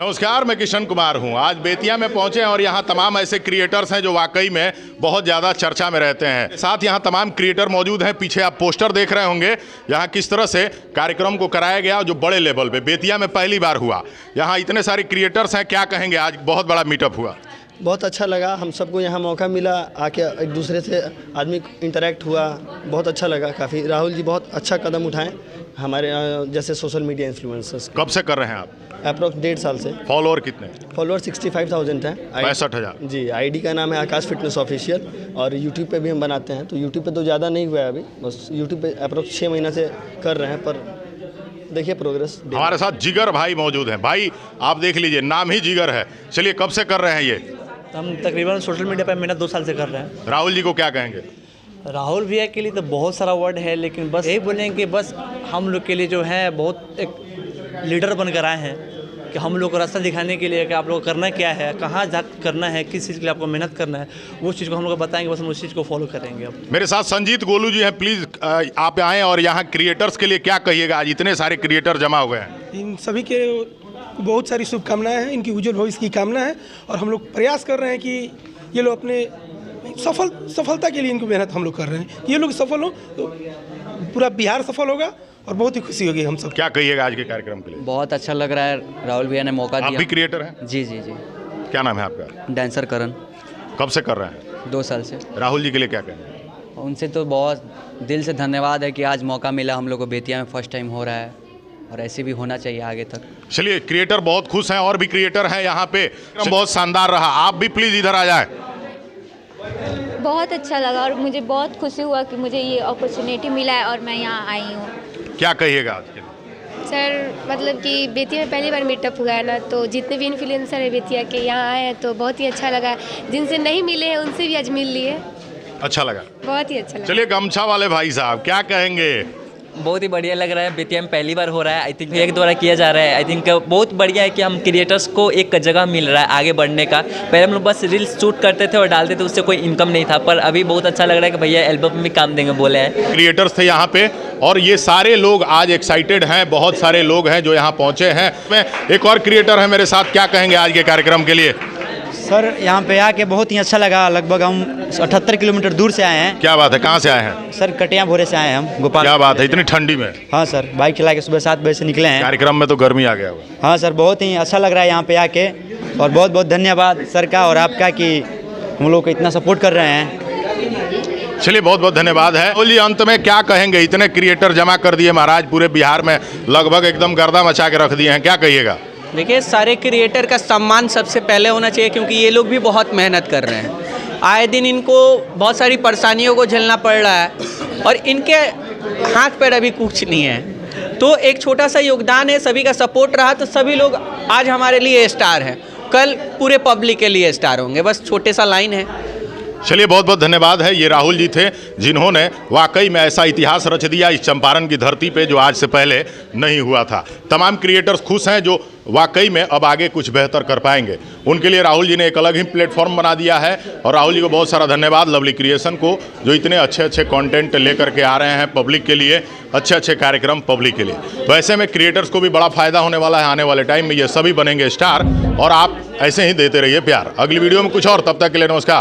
नमस्कार, मैं किशन कुमार हूं। आज बेतिया में पहुंचे हैं और यहां तमाम ऐसे क्रिएटर्स हैं जो वाकई में बहुत ज़्यादा चर्चा में रहते हैं। साथ यहां तमाम क्रिएटर मौजूद हैं। पीछे आप पोस्टर देख रहे होंगे। यहां किस तरह से कार्यक्रम को कराया गया जो बड़े लेवल पे बेतिया में पहली बार हुआ। यहां इतने सारे क्रिएटर्स हैं, क्या कहेंगे? आज बहुत बड़ा मीटअप हुआ। बहुत अच्छा लगा, हम सबको यहाँ मौका मिला, आके एक दूसरे से आदमी इंटरेक्ट हुआ, बहुत अच्छा लगा। काफ़ी राहुल जी बहुत अच्छा कदम उठाएं हमारे जैसे सोशल मीडिया इन्फ्लुएंसर्स। कब से कर रहे हैं आप? अप्रोक्स 1.5 साल से। फॉलोअर कितने? फॉलोअर 65,000 हैं। 65,000 जी। आईडी का नाम है आकाश फिटनेस ऑफिशियल। और यूट्यूब पे भी हम बनाते हैं, तो यूट्यूब पे तो ज़्यादा नहीं हुआ है अभी, बस यूट्यूब पे अप्रोक्स 6 महीना से कर रहे हैं, पर देखिए प्रोग्रेस। हमारे साथ जिगर भाई मौजूद हैं। भाई आप देख लीजिए, नाम ही जिगर है। चलिए, कब से कर रहे हैं ये? हम तकरीबन सोशल मीडिया पर मेहनत 2 साल से कर रहे हैं। राहुल जी को क्या कहेंगे? राहुल भैया के लिए तो बहुत सारा वर्ड है, लेकिन बस यही बोलेंगे कि बस हम लोग के लिए जो है बहुत एक लीडर बनकर आए हैं कि हम लोग को रास्ता दिखाने के लिए कि आप लोग को करना क्या है, कहाँ जा करना है, किस चीज़ के लिए आपको मेहनत करना है, वो चीज़ को हम लोग को बताएंगे। बस हम उस चीज़ को फॉलो करेंगे। अब मेरे साथ संजीत गोलू जी हैं। प्लीज़ आप आएँ और यहाँ क्रिएटर्स के लिए क्या कहिएगा? आज इतने सारे क्रिएटर जमा हुए हैं। इन सभी के बहुत सारी शुभकामनाएं हैं, इनकी उज्जवल भविष्य की कामना है। और हम लोग प्रयास कर रहे हैं कि ये लोग अपने सफलता के लिए इनको मेहनत हम लोग कर रहे हैं। ये लोग सफल हो तो पूरा बिहार सफल होगा और बहुत ही खुशी होगी हम सब। क्या कहिएगा आज के कार्यक्रम के लिए? बहुत अच्छा लग रहा है, राहुल भैया ने मौका आप दिया। भी क्रिएटर हैं? जी जी जी। क्या नाम है आपका? डांसर करण। कब से कर रहे हैं? 2 साल से। राहुल जी के लिए क्या कहेंगे? उनसे तो बहुत दिल से धन्यवाद है कि आज मौका मिला हम लोग को। बेतिया में फर्स्ट टाइम हो रहा है और ऐसे भी होना चाहिए आगे तक। चलिए, क्रिएटर बहुत खुश हैं और भी क्रिएटर हैं यहाँ पे। बहुत शानदार रहा। आप भी प्लीज़ इधर आ जाए। बहुत अच्छा लगा और मुझे बहुत खुशी हुआ कि मुझे ये अपॉर्चुनिटी मिला है और मैं यहाँ आई हूँ। क्या कहिएगा आज के लिए? सर मतलब कि बेतिया में पहली बार मीटअप हुआ है ना, तो जितने भी इन्फ्लुएंसर है बेतिया के यहाँ आए हैं तो बहुत ही अच्छा लगा। जिनसे नहीं मिले हैं उनसे भी आज मिल लिए, अच्छा लगा, बहुत ही अच्छा लगा। चलिए, गमछा वाले भाई साहब क्या कहेंगे? बहुत ही बढ़िया लग रहा है। बेतिया में पहली बार हो रहा है। आई थिंक भैया के द्वारा किया जा रहा है। आई थिंक बहुत बढ़िया है कि हम क्रिएटर्स को एक जगह मिल रहा है आगे बढ़ने का। पहले हम लोग बस रील्स शूट करते थे और डालते थे, उससे कोई इनकम नहीं था, पर अभी बहुत अच्छा लग रहा है कि भैया एल्बम में भी काम देंगे बोले हैं। क्रिएटर्स थे यहाँ पे और ये सारे लोग आज एक्साइटेड हैं। बहुत सारे लोग हैं जो यहाँ पहुँचे हैं। मैं एक और क्रिएटर है मेरे साथ, क्या कहेंगे आज के कार्यक्रम के लिए? सर यहाँ पे आके बहुत ही अच्छा लगा। लगभग हम 78 किलोमीटर दूर से आए हैं। क्या बात है, कहाँ से आए हैं? सर कटिया भोरे से आए हैं हम, गोपाल। क्या बात है, इतनी ठंडी में? हाँ सर, बाइक चला के सुबह 7 बजे से निकले हैं। कार्यक्रम में तो गर्मी आ गया होगा। हाँ सर, बहुत ही अच्छा लग रहा है यहाँ पे आके। और बहुत बहुत धन्यवाद सर का और आपका कि हम लोग को इतना सपोर्ट कर रहे हैं। चलिए, बहुत बहुत धन्यवाद है। बोलिए, अंत में क्या कहेंगे? इतने क्रिएटर जमा कर दिए महाराज, पूरे बिहार में लगभग एकदम गर्दा मचा के रख दिए हैं, क्या कहिएगा? देखिए, सारे क्रिएटर का सम्मान सबसे पहले होना चाहिए, क्योंकि ये लोग भी बहुत मेहनत कर रहे हैं। आए दिन इनको बहुत सारी परेशानियों को झेलना पड़ रहा है और इनके हाथ पैर अभी कुछ नहीं है। तो एक छोटा सा योगदान है, सभी का सपोर्ट रहा तो सभी लोग आज हमारे लिए स्टार हैं, कल पूरे पब्लिक के लिए स्टार होंगे। बस छोटे सा लाइन है। चलिए, बहुत बहुत धन्यवाद है। ये राहुल जी थे जिन्होंने वाकई में ऐसा इतिहास रच दिया इस चंपारण की धरती पे जो आज से पहले नहीं हुआ था। तमाम क्रिएटर्स खुश हैं जो वाकई में अब आगे कुछ बेहतर कर पाएंगे। उनके लिए राहुल जी ने एक अलग ही प्लेटफॉर्म बना दिया है और राहुल जी को बहुत सारा धन्यवाद, लवली क्रिएशन को, जो इतने अच्छे अच्छे कंटेंट लेकर के आ रहे हैं पब्लिक के लिए, अच्छे अच्छे कार्यक्रम पब्लिक के लिए। तो ऐसे में क्रिएटर्स को भी बड़ा फायदा होने वाला है। आने वाले टाइम में ये सभी बनेंगे स्टार और आप ऐसे ही देते रहिए प्यार। अगली वीडियो में कुछ और, तब तक के लिए नमस्कार।